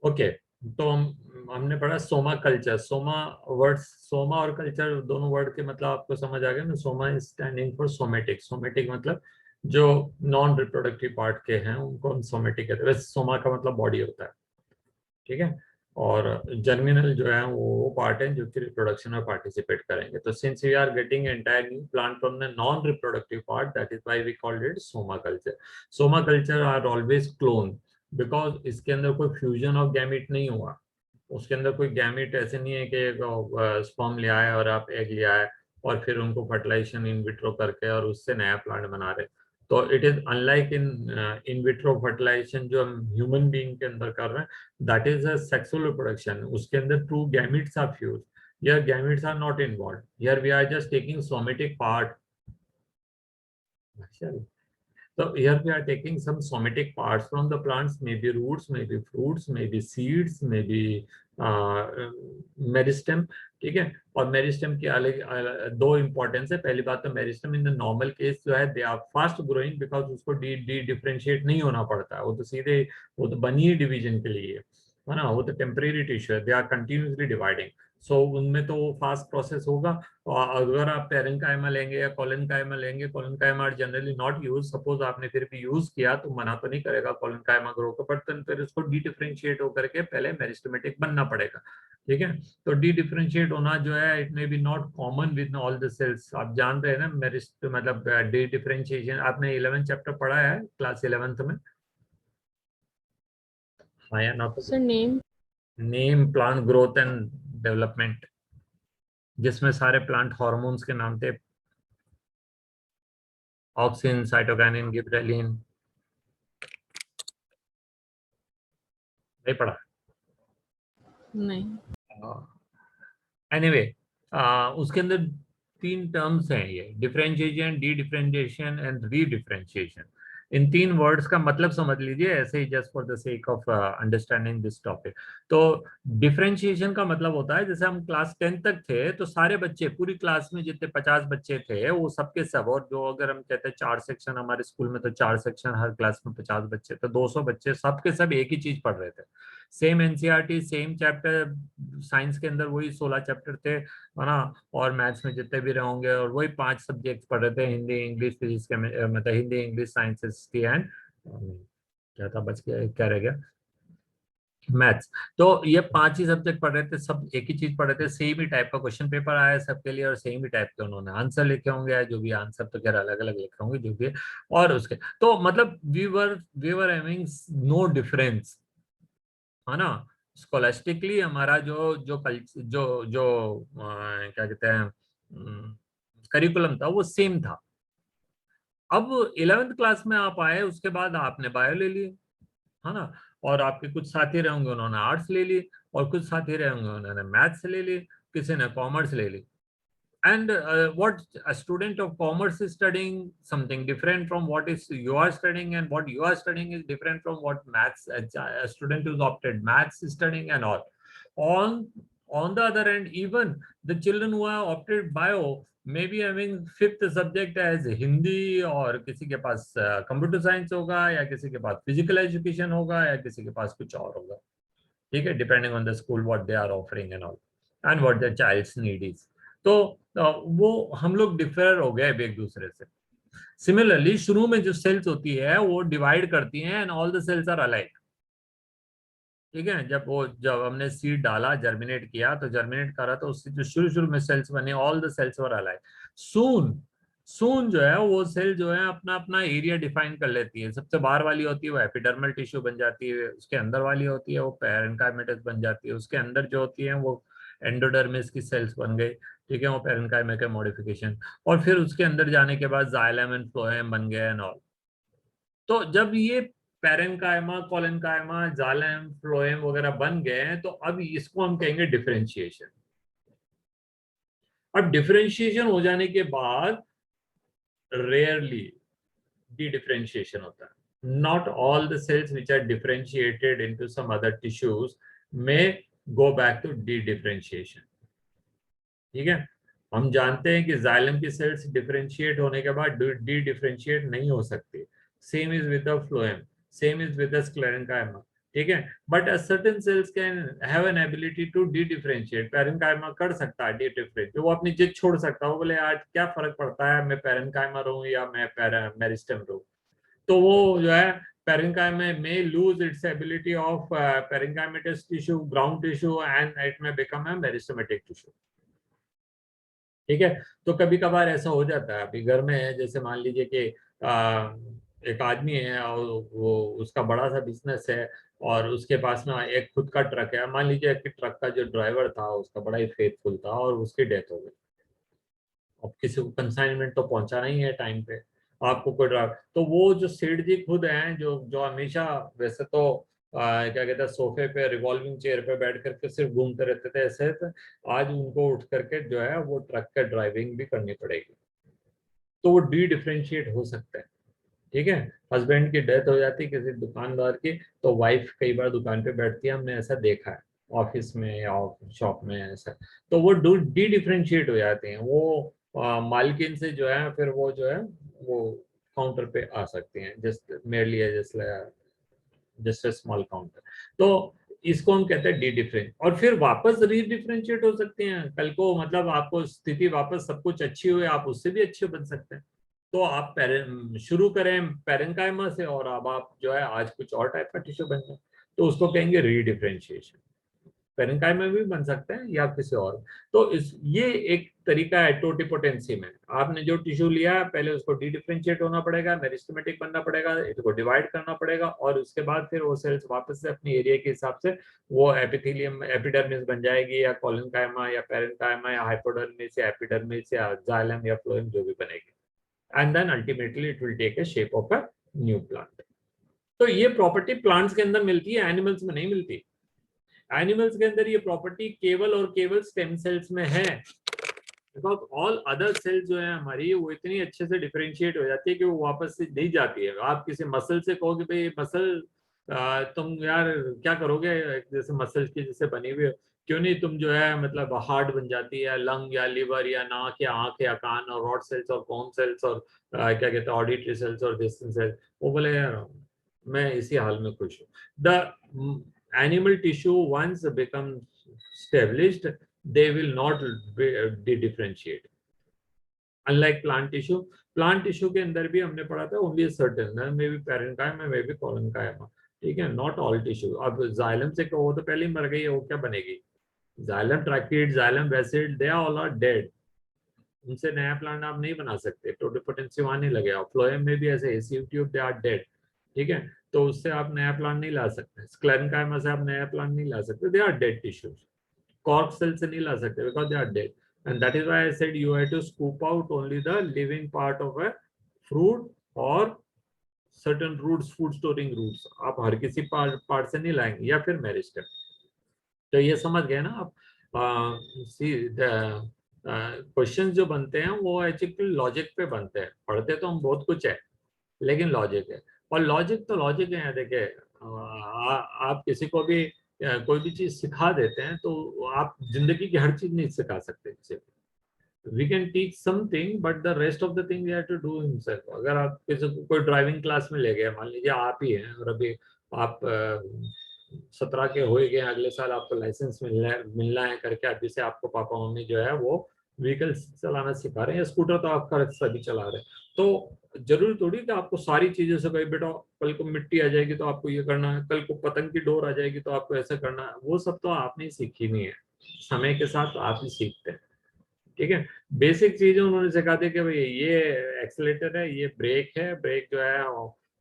Okay, तो हमने पढ़ा सोमा कल्चर। सोमा वर्ड, सोमा और कल्चर दोनों वर्ड के मतलब आपको समझ आ गया ना। Soma is standing for somatic. Somatic मतलब जो नॉन रिप्रोडक्टिव पार्ट के हैं उनको हम सोमेटिक कहते हैं। वैसे सोमा का मतलब बॉडी होता है, ठीक है। और जर्मिनल जो है वो पार्ट है जो कि रिप्रोडक्शन में पार्टिसिपेट करेंगे। तो since we are getting entire new plant from the non reproductive part, that is why we called it soma culture. Soma culture are always clone, because इसके अंदर कोई फ्यूजन ऑफ गैमिट नहीं हुआ। उसके अंदर कोई गैमिट ऐसे नहीं है कि स्पर्म ले आए और आप एग ले आए और फिर उनको फर्टिलाइजेशन इन विट्रो करके और उससे नया प्लांट बना रहे। तो it is unlike in vitro fertilization जो हम ह्यूमन बीइंग के अंदर कर रहे हैं, that is a sexual reproduction. उसके अंदर true gametes are fuse, here gametes are not involve, here we are just taking somatic part. So here we are taking some somatic parts from the plants, maybe roots, maybe fruits, maybe seeds, maybe meristem, ठीक है। और meristem की अलग दो importance है। पहली बात तो meristem in the normal case जो है they are fast growing, because उसको डी डी डिफरेंशिएट नहीं होना पड़ता है। वो तो सीधे, वो तो बनी ही डिवीजन के लिए है ना। वो तो टेम्परेरी टिश्यू है, दे आर कंटिन्यूसली डिवाइडिंग। सो उनमें तो वो फास्ट प्रोसेस होगा। और अगर आप पेरेंकाइमा लेंगे या कोलेनकाइमा लेंगे, collenchyma are generally not use. Suppose आपने फिर भी यूज किया तो मना तो नहीं करेगा कोलेनकाइमा ग्रो को, बट फिर उसको डी डिफरेंशिएट होकर के पहले मेरिस्टेमेटिक बनना पड़ेगा, ठीक है। तो डी डिफरेंशिएट होना जो है it may be not common with all the cells. आप जान रहे हैं ना मेरिस्ट मतलब डी डिफरेंशिएशन आपने 11 चैप्टर पढ़ा है क्लास 11th में, हाँ या ना? Sir name. Name plant growth and development, जिसमें सारे प्लांट हार्मोन्स के नाम थे, ऑक्सिन, साइटोकाइनिन, गिबरेलिन। नहीं पढ़ा? नहीं। एनीवे उसके अंदर तीन टर्म्स हैं, ये differentiation, dedifferentiation and redifferentiation. इन तीन वर्ड्स का मतलब समझ लीजिए ऐसे ही, just for the sake of understanding this topic. तो डिफरेंशिएशन का मतलब होता है जैसे हम क्लास 10 तक थे तो सारे बच्चे पूरी क्लास में जितने 50 बच्चे थे वो सबके सब, और जो अगर हम कहते हैं 4 सेक्शन हमारे स्कूल में, तो 4 सेक्शन, हर क्लास में 50 बच्चे, तो 200 बच्चे सबके सब एक ही चीज पढ़ रहे थे। Same NCERT, same chapter, science के अंदर वही 16 चैप्टर थे है ना। और मैथ्स में जितने भी रहोगे और वही 5 सब्जेक्ट पढ़ रहे थे, हिंदी, इंग्लिश, फिजिक्स, मतलब Hindi, English, science, history and क्या था बच गया, क्या रह गया, मैथ्स। तो ये 5 ही सब्जेक्ट पढ़ रहे थे, सब एक ही चीज पढ़ रहे थे। सेम ही टाइप का क्वेश्चन पेपर आया है सबके लिए और सेम ही टाइप के उन्होंने आंसर लिखे होंगे, जो भी आंसर तो खैर अलग अलग लिखे होंगे जो भी है। और उसके तो मतलब we were having no difference, है ना। स्कॉलास्टिकली हमारा जो जो जो जो क्या कहते हैं करिकुलम था वो सेम था। अब 11th क्लास में आप आए, उसके बाद आपने बायो ले लिए, है ना। और आपके कुछ साथी रहे होंगे उन्होंने आर्ट्स ले ली, और कुछ साथी रहे होंगे उन्होंने मैथ्स ले ली, किसी ने कॉमर्स ले ली। And what a student of commerce is studying something different from what is you are studying, and what you are studying is different from what maths a student who's opted maths is studying and all. On on the other hand, even the children who have opted bio may be having fifth subject as Hindi, और किसी के पास computer science होगा, या किसी के पास physical education होगा, या किसी के पास कुछ और होगा, ठीक है, depending on the school what they are offering and all and what the child's need is. तो वो हम लोग डिफर हो गए एक दूसरे से। सिमिलरली शुरू में जो सेल्स होती है वो डिवाइड करती हैं and all the cells are alike, ठीक है। जब हमने सीड डाला, जर्मिनेट किया, तो जर्मिनेट करा तो उससे जो शुरू शुरू में सेल्स बने, all the cells were alike. Soon soon जो है वो सेल जो है अपना अपना एरिया डिफाइन कर लेती है। सबसे बाहर वाली होती है वो एपिडर्मल टिश्यू बन जाती है, उसके अंदर वाली होती है वो पेरेन्काइमेटस बन जाती है, उसके अंदर जो होती है वो एंडोडर्मिस की सेल्स बन गई, ठीक है, वो पेरेन्काइमा के मॉडिफिकेशन। और फिर उसके अंदर जाने के बाद जाइलम एंड फ्लोएम बन गए एंड ऑल। तो जब ये पेरेन्काइमा, कोलेनकाइमा, जाइलम, फ्लोएम वगैरह बन गए हैं तो अब इसको हम कहेंगे डिफरेंशिएशन। अब डिफरेंशिएशन हो जाने के बाद रेयरली डी डिफरेंशिएशन होता है। Not all the cells which are differentiated into some other tissues में go back to dedifferentiation, ठीक है। हम जानते हैं कि जाइलम की सेल्स डिफरेंशिएट होने के बाद डी डिफरेंशिएट नहीं हो सकती। Same is with the phloem, same is with the sclerenchyma, ठीक है, but certain cells can have an ability to dedifferentiate, parenchyma कर सकता है डी डिफरेंशिएट, वो अपनी जिद छोड़ सकता है, वो बोले आज क्या फर्क पड़ता है मैं पैरेन्काइमा रहूं या मैं मेरिस्टेम रहूं, तो वो जो है parenchyma may lose its ability of parenchymatous tissue, ground tissue, and it may become a meristematic tissue. ठीक है, तो कभी कभार ऐसा हो जाता है, अभी घर में है, जैसे मान लीजिए कि एक आदमी है और वो उसका बड़ा सा बिजनेस है और उसके पास ना एक खुद का ट्रक है, मान लीजिए कि ट्रक का जो ड्राइवर था उसका बड़ा ही फेथफुल था और उसकी डेथ हो गई। अब किसी को कंसाइनमेंट तो पहुंचाना ही है टाइम पे, आपको कोई ड्राइवर, तो वो जो सेठ जी खुद हैं जो जो हमेशा वैसे तो क्या कहते हैं सोफे पे रिवॉल्विंग चेयर पे बैठ करके सिर्फ घूमते रहते थे ऐसे, तो आज उनको उठ करके जो है वो ट्रक का ड्राइविंग भी करनी पड़ेगी, तो वो डी डिफरेंशिएट हो सकता है। ठीक है, हस्बैंड की डेथ हो जाती है किसी दुकानदार की, तो वाइफ कई बार दुकान पे बैठती है, हमने ऐसा देखा है ऑफिस में या शॉप में ऐसा, तो वो डी डिफरेंशिएट हो जाते हैं, वो मालकिन से जो है फिर वो जो है वो काउंटर पे आ सकते हैं, just merely just small counter, तो इसको हम कहते हैं डी डिफरेंट, और फिर वापस री डिफरेंशिएट हो सकते हैं कल को, मतलब आपको स्थिति वापस सब कुछ अच्छी हुई आप उससे भी अच्छे बन सकते हैं, तो आप शुरू करें पैरेन्काइमा से और अब आप जो है आज कुछ और टाइप का टिश्यू बन जाए, तो उसको कहेंगे रीडिफरेंशिएशन, पैरेन्काइमा भी बन सकते हैं या किसी और, तो इस ये एक तरीका है टोटिपोटेंसी में, आपने जो टिश्यू लिया है पहले उसको डी डिफरेंशिएट होना पड़ेगा, मेरिस्टेमेटिक बनना पड़ेगा, इसको डिवाइड करना पड़ेगा और उसके बाद फिर वो सेल्स वापस से अपनी एरिया के हिसाब से वो एपिथेलियम एपिडर्मिस बन जाएगी या कॉलनकाइमा या पैरेन्काइमा या हाइपोडर्मिस या एपिडर्मिस या जाइलम या फ्लोएम जो भी बनेगी, and then ultimately it will take a shape of a new plant. तो ये प्रॉपर्टी प्लांट्स के अंदर मिलती है, एनिमल्स में नहीं मिलती। एनिमल्स के अंदर ये प्रॉपर्टी केवल और केवल स्टेम सेल्स में है, बिकॉज ऑल अदर सेल्स जो है हमारी वो इतनी अच्छे से डिफरेंशिएट हो जाती है कि वो वापस से नहीं जाती है। आप किसी मसल से कहो कि भाई मसल तुम यार क्या करोगे, जैसे मसल की जैसे बनी हुई है, क्यों नहीं तुम जो है मतलब हार्ट बन जाती है, लंग या लिवर या नाक या आंख या कान और रॉड सेल्स और कोन सेल्स और क्या कहते हैं ऑडिटरी सेल्स और डिस्टेंस सेल्स, वो बोले यार मैं इसी हाल में खुश हूँ। The animal tissue once become established they will not differentiate, unlike plant tissue के अंदर भी हमने पढ़ा था only certain may be parenchyma may be collenchyma, ठीक है, नॉट ऑल टिश्यू। अब जाइलम से कहो तो पहले ही मर गई है, वो क्या बनेगी, xylem tracheid xylem vessel they all are dead, उनसे नया प्लांट आप नहीं बना सकते, टोटिपोटेंसी वहां नहीं लगेगा, फ्लोएम में भी ऐसे एसी ट्यूब दे आर डेड, ठीक है, तो उससे आप नया प्लांट नहीं ला सकते, स्क्लेरेन्काइमा से आप नया प्लांट नहीं ला सकते, they are dead tissues, cork cells से नहीं ला सकते because they are dead, and that is why I said you have to scoop out only the living part of a fruit or certain roots, food storing roots, आप हर किसी part से नहीं लाएंगे, या फिर मेरिस्टेम। तो ये समझ गए ना आप, क्वेश्चन जो बनते हैं वो एक्चुअली लॉजिक पे बनते हैं, पढ़ते तो हम बहुत कुछ है लेकिन लॉजिक है, और लॉजिक तो लॉजिक है, देखिए आप किसी को भी कोई भी चीज सिखा देते हैं तो आप जिंदगी की हर चीज नहीं सिखा सकते किसी को, we can teach something but the rest of the thing we have to do himself. अगर आप किसी को कोई ड्राइविंग क्लास में ले गए, मान लीजिए आप ही हैं और अभी आप 17 के हो गए, अगले साल आपको लाइसेंस मिलना है करके अभी से आपको पापा मम्मी जो है वो व्हीकल चलाना सिखा रहे हैं, स्कूटर तो आपका सभी चला रहे हैं, तो जरूरी थोड़ी कि आपको सारी चीजें से भाई बेटा कल को मिट्टी आ जाएगी तो आपको ये करना है, कल को पतंग की डोर आ जाएगी तो आपको ऐसा करना है, वो सब तो आपने सीखी नहीं है, समय के साथ आप ही सीखते हैं, ठीक है। बेसिक चीजें उन्होंने सिखा दी कि भाई ये एक्सीलेटर है, ये ब्रेक है, ब्रेक जो है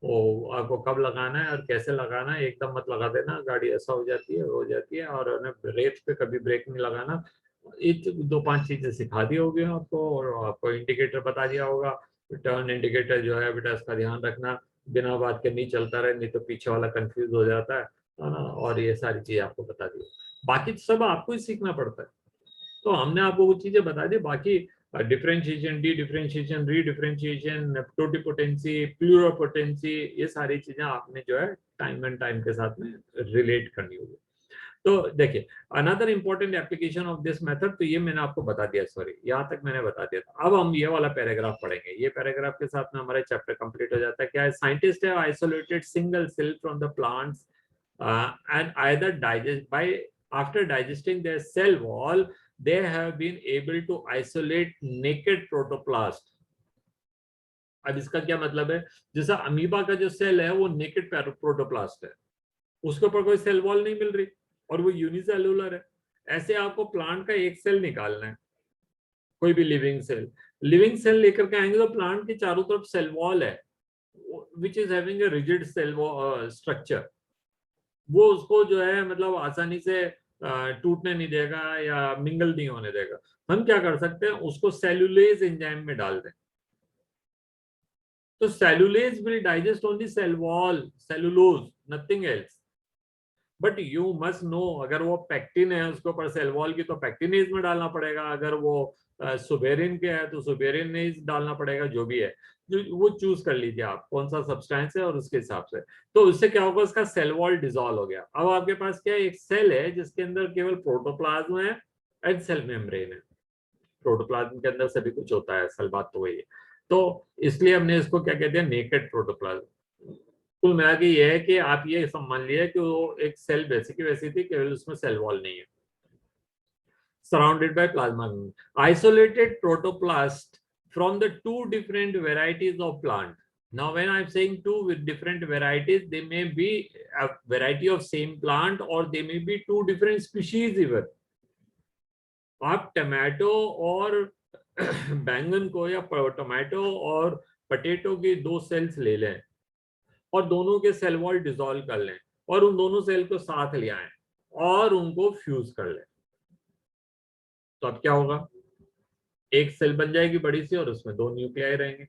वो आपको कब लगाना है और कैसे लगाना है, एकदम मत लगा देना, गाड़ी ऐसा हो जाती है हो जाती है, और रेत पे कभी ब्रेक नहीं लगाना, दो पांच चीजें सिखा दी होगी आपको, और आपको इंडिकेटर बता दिया होगा, टर्न इंडिकेटर जो है बेटा इसका ध्यान रखना, बिना बात के नहीं चलता रहे नहीं तो पीछे वाला कंफ्यूज हो जाता है ना, और ये सारी चीजें आपको बता दी, बाकी सब आपको ही सीखना पड़ता है। तो हमने आपको वो चीजें बता दी, बाकी डिफरेंशिएशन, डी डिफरेंशिएशन, री डिफरेंशिएशन, टोटिपोटेंसी, प्लूरोपोटेंसी, ये सारी चीजें आपने जो है टाइम एंड टाइम के साथ में रिलेट करनी होगी। तो देखिए another important application of this method, तो ये मैंने आपको बता दिया, सॉरी यहाँ तक मैंने बता दिया था, अब हम ये वाला पैराग्राफ पढ़ेंगे, ये पैराग्राफ के साथ में हमारा चैप्टर कंप्लीट हो जाता है। क्या है, scientist have isolated single cell from the plants and either digest by after digesting their cell wall, they have been able to isolate naked protoplast. अब इसका क्या मतलब है, जैसा अमीबा का जो सेल है वो नेकेड प्रोटोप्लास्ट है, उसके ऊपर कोई सेल वॉल नहीं मिल रही और वो यूनिसेलुलर है। ऐसे आपको प्लांट का एक सेल निकालना है, कोई भी लिविंग सेल लेकर के आएंगे तो प्लांट के चारों तरफ सेल वॉल है which is having a rigid cell structure. वो उसको जो है मतलब आसानी से टूटने नहीं देगा या मिंगल नहीं होने देगा। हम क्या कर सकते हैं, उसको सेलुलेज एंजाइम में डाल दें, तो cellulase will digest only cell wall, cellulose, nothing else. But you must know, अगर वो पेक्टिन है उसके ऊपर सेल वॉल की तो पेक्टिनेज में डालना पड़ेगा, अगर वो सुबेरिन के है तो सुबेरिनेज डालना पड़ेगा, जो भी है वो चूज कर लीजिए आप कौन सा सब्सटेंस है और उसके हिसाब से। तो उससे क्या होगा, उसका सेल वॉल डिसॉल्व हो गया। अब आपके पास क्या है, एक सेल है जिसके अंदर केवल प्रोटोप्लाज्म है एंड सेल मेम्ब्रेन है। प्रोटोप्लाज्म के अंदर सभी कुछ होता है, असल बात तो वही है। तो इसलिए हमने इसको क्या कहते हैं, नेकेड प्रोटोप्लाज्म। कुल मिला के ये है कि आप ये मान लिया कि वो एक सेल वैसी की वैसी थी, केवल उसमें सेल वॉल नहीं है। Surrounded by plasma, isolated protoplast from the two different varieties of plant. Now when I'm saying two with different varieties, they may be a variety of same plant or they may be two different species even. आप tomato और बैंगन को या tomato और potato की दो sales ले लें और दोनों के सेल वॉल डिसॉल्व कर लें और उन दोनों सेल को साथ ले आए और उनको फ्यूज कर लें, तो अब क्या होगा, एक सेल बन जाएगी बड़ी सी और उसमें दो न्यूक्लियाई रहेंगे।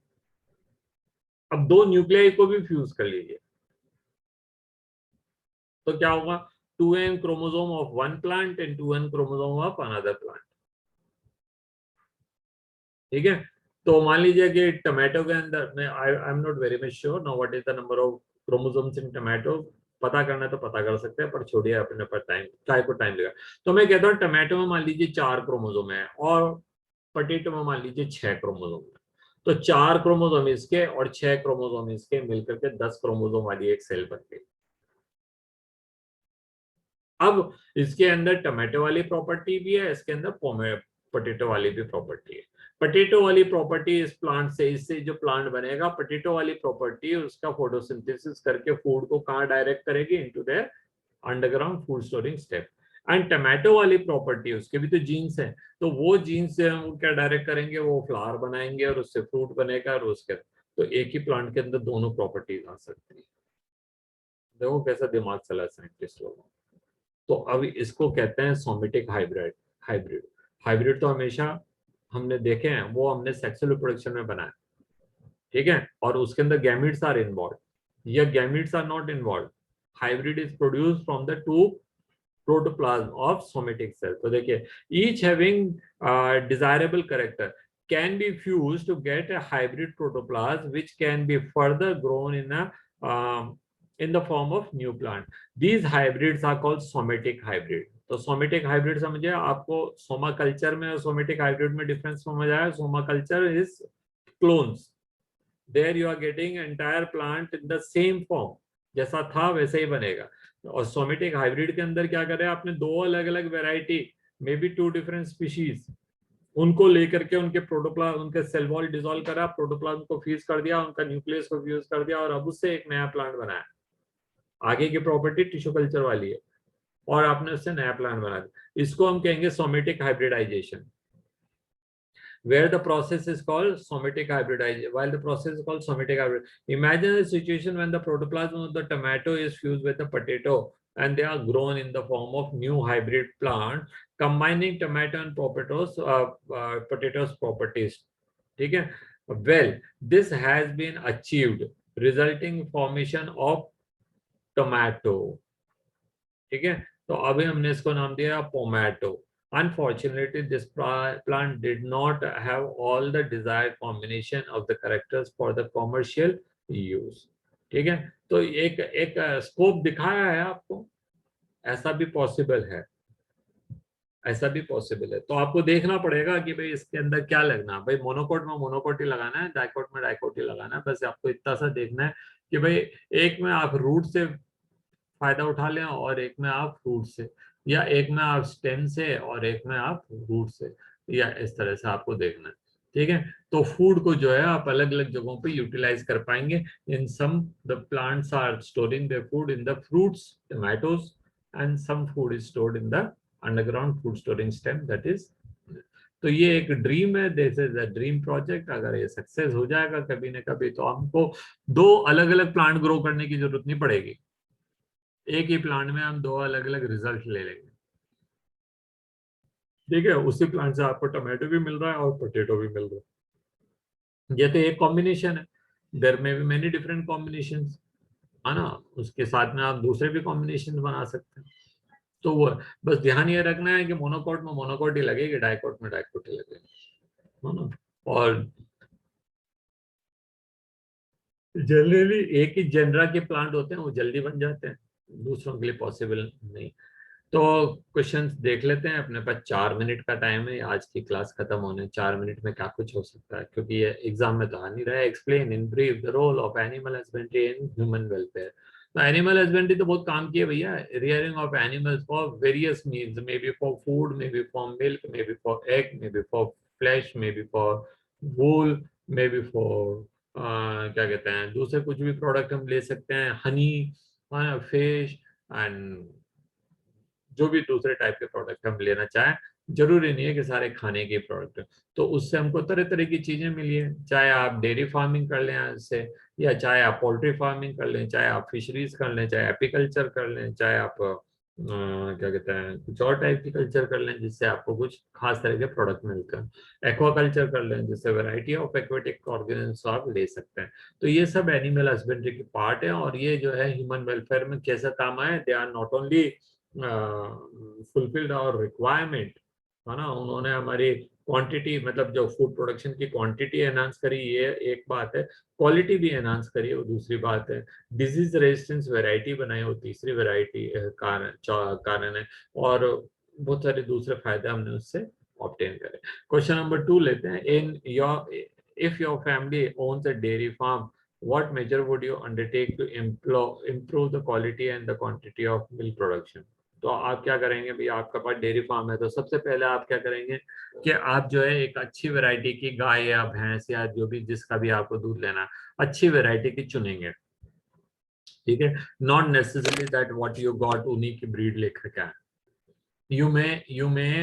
अब दो न्यूक्लियाई को भी फ्यूज कर लीजिए तो क्या होगा, 2n chromosome of one plant and 2n chromosome of another plant. ठीक है, तो मान लीजिए कि टमाटो के अंदर में I am not very much sure now what is the number of chromosomes in tomato, पता करना है तो पता कर सकते हैं, पर छोड़िए अपने पर टाइम, काय को टाइम लगा। तो मैं कहता हूँ टमाटो में मान लीजिए 4 क्रोमोसोम है और पटेटो में मान लीजिए 6 क्रोमोसोम है। तो 4 क्रोमोसोम इसके और 6 क्रोमोसोम इसके मिलकर के 10 क्रोमोसोम वाली एक सेल बन गई। अब इसके अंदर टमाटो वाली प्रॉपर्टी भी है, इसके अंदर पटेटो वाली भी प्रॉपर्टी है। पटेटो वाली प्रॉपर्टी इस प्लांट से, इससे जो प्लांट बनेगा, पटेटो वाली प्रॉपर्टी उसका फोटोसिंथेसिस करके फूड को कहाँ डायरेक्ट करेगी, into their underground food storing step. And tomato वाली प्रॉपर्टी, उसके भी तो जीन्स हैं, तो वो जीन्स से वो क्या डायरेक्ट करेंगे, वो फ्लावर बनाएंगे और उससे फ्रूट बनेगा और उसके, तो एक ही प्लांट के अंदर दोनों प्रॉपर्टीज आ सकती है। देखो कैसा दिमाग चला साइंटिस्ट लोगों। तो अब इसको कहते हैं सोमेटिक हाइब्रिड। हाइब्रिड हाइब्रिड तो हमेशा हमने देखे हैं, वो हमने सेक्सुअल रिप्रोडक्शन में बनाया, ठीक है, और उसके अंदर गैमिट्स आर इन्वॉल्व या gametes are not involve. Hybrid is produced from the two protoplasm of somatic cell. तो देखिए, each having desirable character can be fused to get a hybrid protoplasm which can be further grown in the form of new plant. These hybrids are called somatic hybrid. तो somatic hybrid समझिए, आपको Soma culture में और somatic hybrid में difference समझ आया। Soma culture is clones. There you are getting entire plant in the same form, जैसा था वैसे ही बनेगा। और सोमेटिक हाइब्रिड के अंदर क्या करें, आपने दो अलग अलग variety, may be two different species, उनको लेकर के उनके प्रोटोप्लाज्म, उनके सेल वॉल डिसॉल्व करा, प्रोटोप्लाज्म को फ्यूज कर दिया, उनका न्यूक्लियस को फ्यूज कर दिया और अब उससे एक नया प्लांट बनाया। आगे की प्रॉपर्टी टिश्यू कल्चर वाली है और आपने उससे नया प्लांट बना दिया। इसको हम कहेंगे somatic hybridization, where the process is called somatic hybridization. While the process is called somatic hybrid, imagine a situation when the protoplasm of the tomato is fused with the potato and they are grown in the form of new hybrid plant combining tomato and potatoes properties. ठीक है, well this has been achieved resulting formation of tomato. ठीक है, तो अभी हमने इसको नाम दिया pomato. Unfortunately, this plant did not have all the desired combination of the characters for the commercial use. ठीक है, तो एक स्कोप दिखाया है आपको, ऐसा भी पॉसिबल है, ऐसा भी पॉसिबल है। तो आपको देखना पड़ेगा कि भाई इसके अंदर क्या लगना है। भाई मोनोकोट में मोनोकोट ही लगाना है, डाइकोट में डाइकोट ही लगाना है। बस आपको इतना सा देखना है कि भाई एक में आप रूट से फायदा उठा लें और एक में आप फ्रूट से, या एक में आप स्टेम से और एक में आप रूट से, या इस तरह से आपको देखना है। ठीक है, तो फूड को जो है आप अलग अलग जगहों पे यूटिलाइज कर पाएंगे। In some the plants are storing their food in the fruits, tomatoes, and some food is stored in the underground food storing stem, that is. तो ये एक ड्रीम है, this is a dream project. अगर ये success हो जाएगा कभी न कभी, तो हमको दो अलग अलग प्लांट ग्रो करने की जरूरत नहीं पड़ेगी, एक ही प्लांट में हम दो अलग अलग रिजल्ट ले लेंगे। ठीक है, उसी प्लांट से आपको टमाटो भी मिल रहा है और पोटैटो भी मिल रहा है। ये तो एक कॉम्बिनेशन है, देयर में भी मेनी डिफरेंट कॉम्बिनेशन है ना, उसके साथ में आप दूसरे भी कॉम्बिनेशन बना सकते हैं। तो वो बस ध्यान ये रखना है कि मोनोकोट में मोनोकोट ही लगेगी, डाइकोट में डाइकोट ही लगेगी, है ना। और जनरली एक ही जेनरा के प्लांट होते हैं, वो जल्दी बन जाते हैं, दूसरों के लिए पॉसिबल नहीं। तो क्वेश्चंस देख लेते हैं, अपने पास 4 मिनट का टाइम है, आज की क्लास खत्म होने 4 मिनट में क्या कुछ हो सकता है, क्योंकि ये एग्जाम में तो आ नहीं रहा है। Explain in brief the role of animal husbandry in human welfare. तो एनिमल हस्बेंड्री तो बहुत काम किए भैया, rearing of animals for various means, may be for food, may be for milk, may be for egg, may be for flesh, may be for wool, may be for क्या कहते हैं दूसरे कुछ भी प्रोडक्ट हम ले सकते हैं, हनी, फिश, एंड जो भी दूसरे टाइप के प्रोडक्ट हम लेना चाहें। जरूरी नहीं है कि सारे खाने के प्रोडक्ट, तो उससे हमको तरह तरह की चीजें मिली है, चाहे आप डेयरी फार्मिंग कर लें इससे, या चाहे आप पोल्ट्री फार्मिंग कर लें, चाहे आप फिशरीज कर लें, चाहे एपीकल्चर कर लें, चाहे आप क्या कहते हैं कुछ और टाइप की कल्चर कर लें जिससे आपको कुछ खास तरह के प्रोडक्ट मिलते हैं, एक्वाकल्चर कर लें जिससे वैरायटी ऑफ एक्वेटिक ऑर्गेनिज्म आप ले सकते हैं। तो ये सब एनिमल हस्बेंड्री की पार्ट है, और ये जो है ह्यूमन वेलफेयर में कैसा काम आए, they are not only fulfilled our requirement, है ना, उन्होंने हमारी क्वांटिटी, मतलब जो फूड प्रोडक्शन की क्वांटिटी एनहांस करी, ये एक बात है, क्वालिटी भी एनहांस करी वो दूसरी बात है, डिजीज रेजिस्टेंस वैरायटी बनाई वो तीसरी वैरायटी कारण है, और बहुत सारे दूसरे फायदे हमने उससे ऑब्टेन करे। क्वेश्चन नंबर 2 लेते हैं। In your if your family owns a dairy farm, what measure would you undertake to improve the quality and the quantity of milk production? तो आप क्या करेंगे भाई, आपका पास डेयरी फार्म है, तो सबसे पहले आप क्या करेंगे कि आप जो है एक अच्छी वैरायटी की गाय या भैंस या जो भी जिसका भी आपको दूध लेना, अच्छी वैरायटी की चुनेंगे। ठीक है, not necessary that what you got उन्हीं की ब्रीड लेकर के आए, you may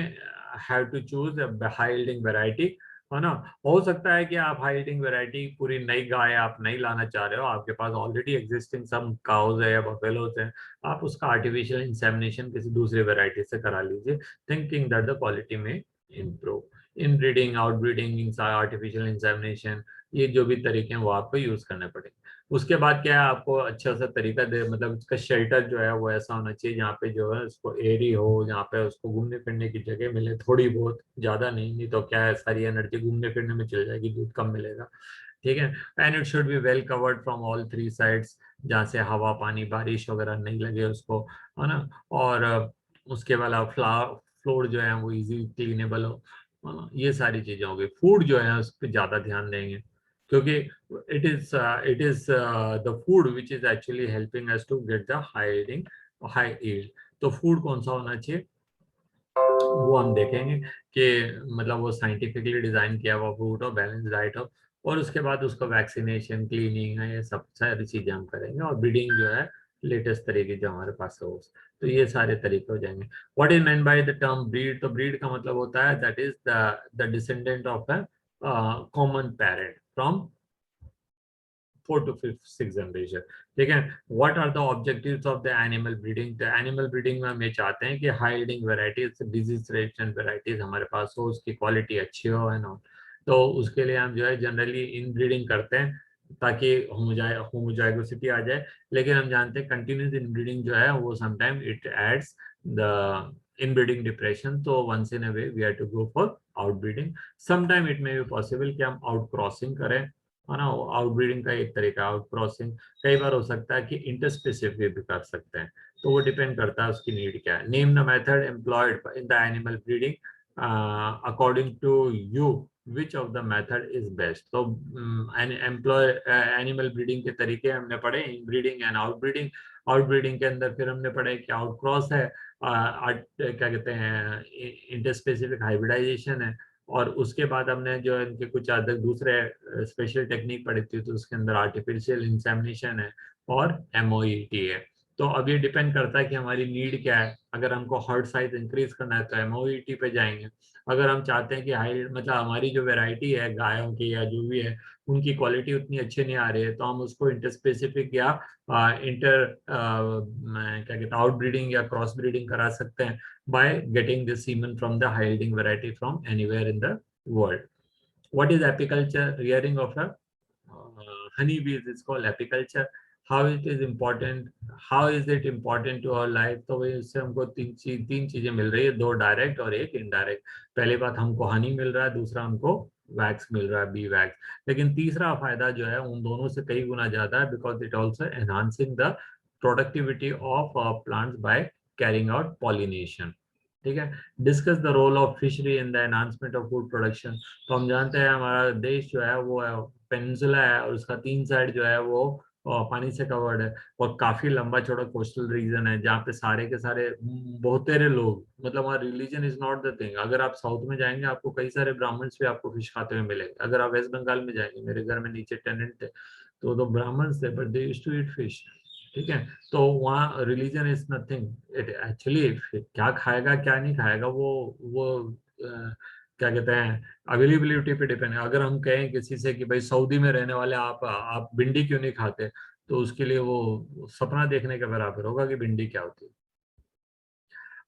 have to choose a high yielding variety, है ना। हो सकता है कि आप हाई यील्डिंग वैरायटी पूरी नई गाय आप नहीं लाना चाह रहे हो, आपके पास ऑलरेडी एग्जिस्टिंग सम काउज है या बफेलोज है, आप उसका आर्टिफिशियल इंसेमिनेशन किसी दूसरी वैरायटी से करा लीजिए, थिंकिंग दैट द क्वालिटी में इम्प्रूव। इन breeding, out breeding, artificial insemination, ये जो भी तरीके हैं वो आपको यूज करने पड़ेंगे। उसके बाद क्या है, आपको अच्छा सा तरीका दे, मतलब उसका शेल्टर जो है वो ऐसा होना चाहिए जहाँ पे जो है उसको एरी हो, जहाँ पे उसको घूमने फिरने की जगह मिले थोड़ी बहुत, ज्यादा नहीं, नहीं तो क्या है सारी एनर्जी घूमने फिरने में चल जाएगी, दूध कम मिलेगा। ठीक है, and it should be well covered from all 3 sides, जहाँ से हवा पानी बारिश वगैरह नहीं लगे उसको, है ना। और उसके बाद फ्लोर जो है वो इजी क्लीनेबल हो, है ना। ये सारी चीजें हो गई। फूड जो है उस पर ज्यादा ध्यान देंगे, क्योंकि it is the food which is actually helping us to get the high yield। तो फूड कौन सा होना चाहिए वो हम देखेंगे कि मतलब वो साइंटिफिकली डिजाइन किया हुआ फूड हो, बैलेंस डाइट हो, और उसके बाद उसको वैक्सीनेशन, क्लीनिंग है, ये सब सारी चीजें हम करेंगे, और ब्रीडिंग जो है लेटेस्ट तरीके जो हमारे पास हो, तो ये सारे तरीके हो जाएंगे। What is mean by the term breed? तो ब्रीड का मतलब होता है that is the descendant of a common parent from 4 to 5 6 generation. ठीक है, what are the objectives of the animal breeding? तो एनिमल ब्रीडिंग में हम ये चाहते हैं कि high yielding varieties, disease resistant varieties हमारे पास हो, उसकी क्वालिटी अच्छी हो, है ना। तो उसके लिए हम जो है जनरली इन ब्रीडिंग करते हैं ताकि होमोजाइगोसिटी आ जाए, लेकिन हम जानते हैं कंटिन्यूस इन ब्रीडिंग जो है वो sometime it adds the inbreeding depression, तो once in a way we have to go for outbreeding. Sometime it may be possible कि हम आउट क्रॉसिंग करें, है ना। आउटब्रीडिंग का एक तरीका आउट क्रॉसिंग, कई बार हो सकता है कि इंटरस्पेसिफिक भी कर सकते हैं, तो वो डिपेंड करता है उसकी नीड क्या है। Name the method employed in the animal breeding according to you, which of the method is best? तो एनिमल ब्रीडिंग के तरीके हमने पढ़े, inbreeding and outbreeding. Outbreeding के अंदर फिर हमने पढ़ा है कि आउटक्रॉस है, क्या कहते हैं इंटरस्पेसिफिक हाइब्रिडाइजेशन है, और उसके बाद हमने जो इनके कुछ अधिक दूसरे स्पेशल टेक्निक पढ़ी थी, तो उसके अंदर आर्टिफिशियल इंसेमिनेशन है और एमओईटी है। तो अब ये डिपेंड करता है कि हमारी नीड क्या है। अगर हमको हर्ट साइज इंक्रीज करना है तो एमओईटी पे जाएंगे। अगर हम चाहते हैं कि हाई मतलब हमारी जो वैरायटी है गायों की या जो भी है उनकी क्वालिटी उतनी अच्छी नहीं आ रही है, तो हम उसको इंटर स्पेसिफिक या इंटर क्या कहते हैं आउट ब्रीडिंग या क्रॉस ब्रीडिंग करा सकते हैं by getting this semen from the high yielding variety from anywhere in the world. What is apiculture? Rearing of a honeybees is called apiculture. How it is important? How is it important to our life? तो वही इससे हमको तीन चीजें मिल रही है, दो direct और एक इनडायरेक्ट। पहली बात हमको हनी मिल रहा है, दूसरा हमको वैक्स मिल रहा है, बी वैक्स। लेकिन तीसरा फायदा जो है उन दोनों से कई गुना ज्यादा है, because it also enhancing the productivity of plants by carrying out pollination. ठीक है। Discuss the role of fishery in the enhancement of food production. तो हम जानते हैं हमारा देश जो है वो पेनिनसुला है और उसका 3 साइड जो है वो पानी से कवर्ड है, और काफी लंबा चौड़ा कोस्टल रीजन है जहाँ पे सारे के सारे बहुत तेरे लोग, मतलब वहाँ religion is not the thing. अगर आप साउथ में जाएंगे आपको कई सारे ब्राह्मण्स भी आपको फिश खाते हुए मिलेंगे। अगर आप वेस्ट बंगाल में जाएंगे, मेरे घर में नीचे टेनेंट थे तो ब्राह्मण्स थे, but they used to eat fish. ठीक है। तो वहाँ religion is nothing it actually. क्या खाएगा क्या नहीं खाएगा वो क्या कहते हैं अवेलेबिलिटी पे डिपेंड है। अगर हम कहें किसी से कि भाई सऊदी में रहने वाले आप भिंडी क्यों नहीं खाते, तो उसके लिए वो सपना देखने के बराबर होगा कि भिंडी क्या होती है।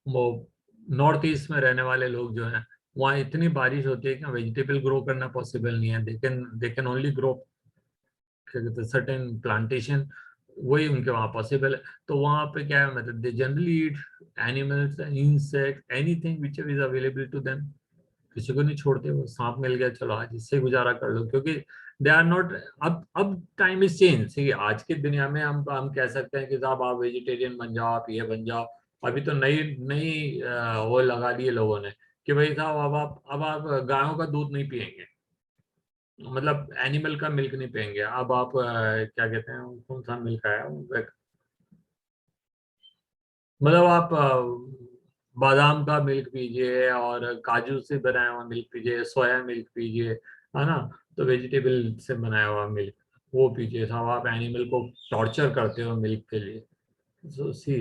वो नॉर्थ ईस्ट में रहने वाले लोग जो हैं वहाँ इतनी बारिश होती है कि वेजिटेबल ग्रो करना पॉसिबल नहीं है। दे कैन ओनली ग्रो क्या कहते हैं सर्टेन प्लांटेशन, वही उनके वहाँ पॉसिबल है। तो वहाँ पे क्या है मतलब they generally eat animals insect anything which is available to them. किसी को नहीं छोड़ते, वो सांप मिल गया चलो आज इससे गुजारा कर लो, क्योंकि दे आर नॉट। अब टाइम इज चेंज। ठीक है, आज की दुनिया में हम कह सकते हैं कि साहब आप वेजिटेरियन बन जाओ, आप ये बन जाओ। अभी तो नई नई वो लगा दिए लोगों ने कि भाई साहब अब आप गायों का दूध नहीं पियेंगे, मतलब एनिमल का मिल्क नहीं पियेंगे। अब आप क्या कहते हैं कौन सा मिल्क आया मतलब आप बादाम का मिल्क पीजिए और काजू से बनाया हुआ मिल्क पीजिए, सोया मिल्क पीजिए, है ना। तो वेजिटेबल से बनाया हुआ मिल्क वो पीजिए। साहब आप एनिमल को टॉर्चर करते हो मिल्क के लिए। सो सी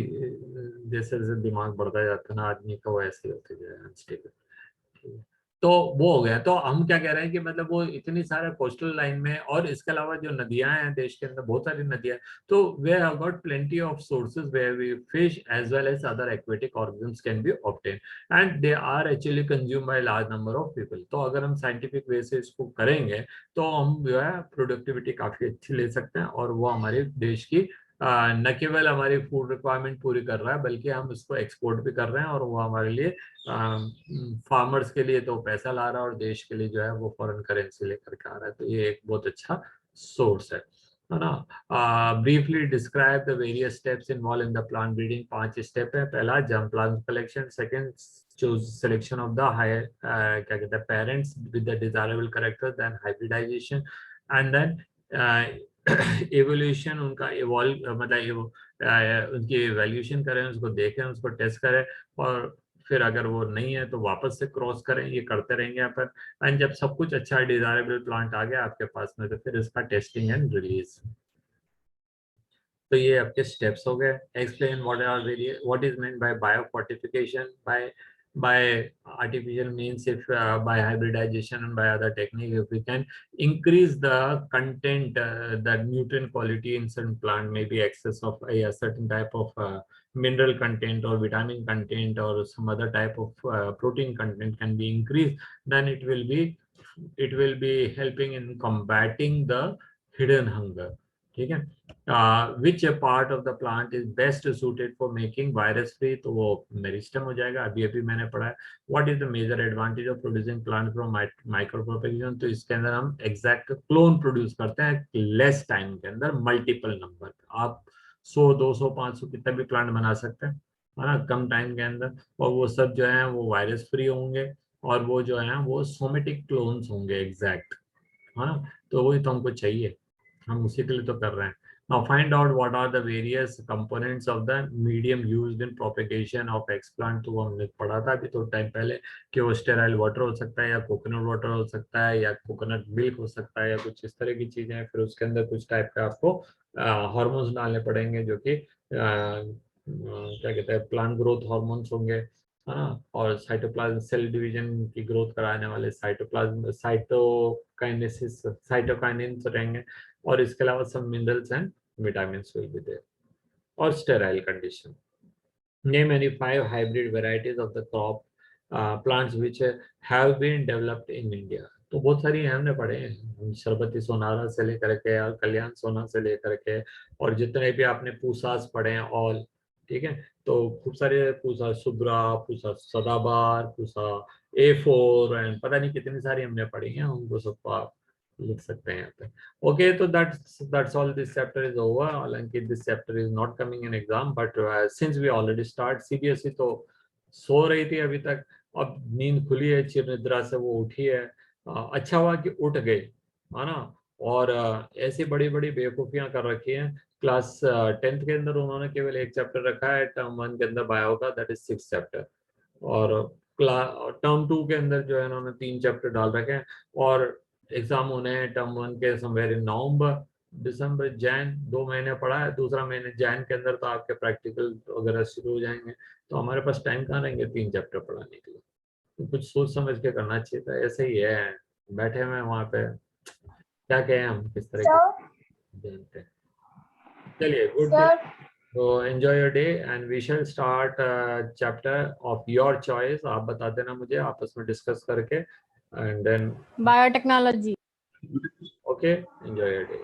जैसे जैसे दिमाग बढ़ता जाता है ना आदमी का, वो ऐसे होते जाए अनस्टेबल। तो वो हो गया। तो हम क्या कह रहे हैं कि मतलब वो इतनी सारे कोस्टल लाइन में, और इसके अलावा जो नदियां हैं देश के अंदर बहुत सारी नदियां हैं, तो we have got plenty of sources where we fish as well as other aquatic organism can be obtain and they are actually consume by large number of people. तो अगर हम साइंटिफिक वे से इसको करेंगे तो हम जो है प्रोडक्टिविटी काफी अच्छी ले सकते हैं, और वो हमारे देश की न केवल हमारी फूड रिक्वायरमेंट पूरी कर रहा है बल्कि हम इसको एक्सपोर्ट भी कर रहे हैं, और वो हमारे लिए फार्मर्स के लिए तो पैसा ला रहा है और देश के लिए जो है वो फॉरेन करेंसी लेकर के आ रहा है। तो ये एक बहुत अच्छा सोर्स है ना। Briefly describe the various steps involve in the plant breeding. 5 step है। पहला germ plant collection, second choose selection of the higher क्या कहते हैं parents with the desirable character, then hybridization and then evolution उनका evolve मतलब उनकी evaluation करें, उसको देखें, उसको टेस्ट करें, और फिर अगर वो नहीं है तो वापस से क्रॉस करें। ये करते रहेंगे यहाँ पर। एंड जब सब कुछ अच्छा डिजायरेबल प्लांट आ गया आपके पास में तो फिर इसका टेस्टिंग एंड रिलीज। तो ये आपके स्टेप्स हो गए। Explain what is meant by biofortification by artificial means, if by hybridization and by other technique, if we can increase the content, the nutrient quality in certain plant, maybe excess of a certain type of mineral content or vitamin content or some other type of protein content can be increased, then it will be helping in combating the hidden hunger. ठीक है। which part of the plant is best suited for making virus free, तो वो meristem हो जाएगा। अभी मैंने पढ़ा है what is the major advantage of producing plant from micropropagation। तो इसके अंदर हम एग्जैक्ट क्लोन प्रोड्यूस करते हैं लेस टाइम के अंदर, मल्टीपल नंबर। आप 100 200 500 कितना भी प्लांट बना सकते हैं, है ना, कम टाइम के अंदर। और वो सब जो है वो वायरस फ्री होंगे, और वो जो है वो सोमेटिक क्लोन्स होंगे एग्जैक्ट, है ना। तो वही तो हमको चाहिए, हम उसी के लिए तो कर रहे हैं। Now find out what are the various components of the medium used in propagation of explant. तो हमने पढ़ा था अभी तो टाइम पहले कि वो स्टेराइल वाटर हो सकता है या कोकोनट वाटर हो सकता है या कोकोनट मिल्क हो सकता है या कुछ इस तरह की चीजें हैं। फिर उसके अंदर कुछ टाइप का आपको हार्मोन्स डालने पड़ेंगे जो कि क्या कहते हैं प्लांट ग्रोथ हार्मोन्स होंगे, है ना, और साइटोप्लाज्म सेल डिवीजन की ग्रोथ कराने वाले साइटोप्लाज्म साइटोकाइनेसिस साइटोकाइनिन्स रहेंगे, और इसके अलावा सब minerals and vitamins will be there. Or sterile condition. Name any 5 hybrid varieties of the crop plants which have been developed in India. तो बहुत सारी हमने पढ़े हैं, शरबती सोनारा से लेकर के और कल्याण सोना से लेकर के और जितने भी आपने पूसास पढ़े हैं ऑल, ठीक है। तो खूब सारे पूसा सुब्रा, पूसा सदाबार, पूसा A4 एंड पता नहीं कितनी सारी हमने पढ़ी हैं, उनको सबको आप लिख सकते हैं यहाँ पे। ओके, तो that's all, this chapter is over. हालांकि this chapter is not coming in exam, but since we already start CBSE तो सो रही थी अभी तक, अब नींद खुली है, चिर निद्रा से वो उठी है। अच्छा हुआ कि उठ गई, है ना। और ऐसी बड़ी बड़ी बेवकूफियां कर रखी हैं। क्लास 10th के अंदर उन्होंने केवल एक चैप्टर रखा है टर्म 1 के अंदर बायो का, दैट इज 6th चैप्टर, और टर्म 2 के अंदर जो है इन्होंने 3 चैप्टर डाल रखे हैं, और एग्जाम होने हैं टर्म 1 के समवेयर इन नवंबर, दिसंबर, जैन, 2 महीने पढ़ा है, दूसरा महीने जैन के अंदर तो आपके प्रैक्टिकल वगैरह शुरू हो जाएंगे, तो हमारे पास टाइम कहाँ रहेंगे 3 चैप्टर पढ़ाने के लिए। तो कुछ सोच समझ के करना चाहिए था, ऐसे ही है बैठे हुए वहां पे, क्या कहें हम किस तरह के जानते हैं। चलिए, गुड डे, तो enjoy your day and we shall start chapter of your choice. आप बता देना मुझे आपस में डिस्कस करके, and then biotechnology. okay, enjoy your day.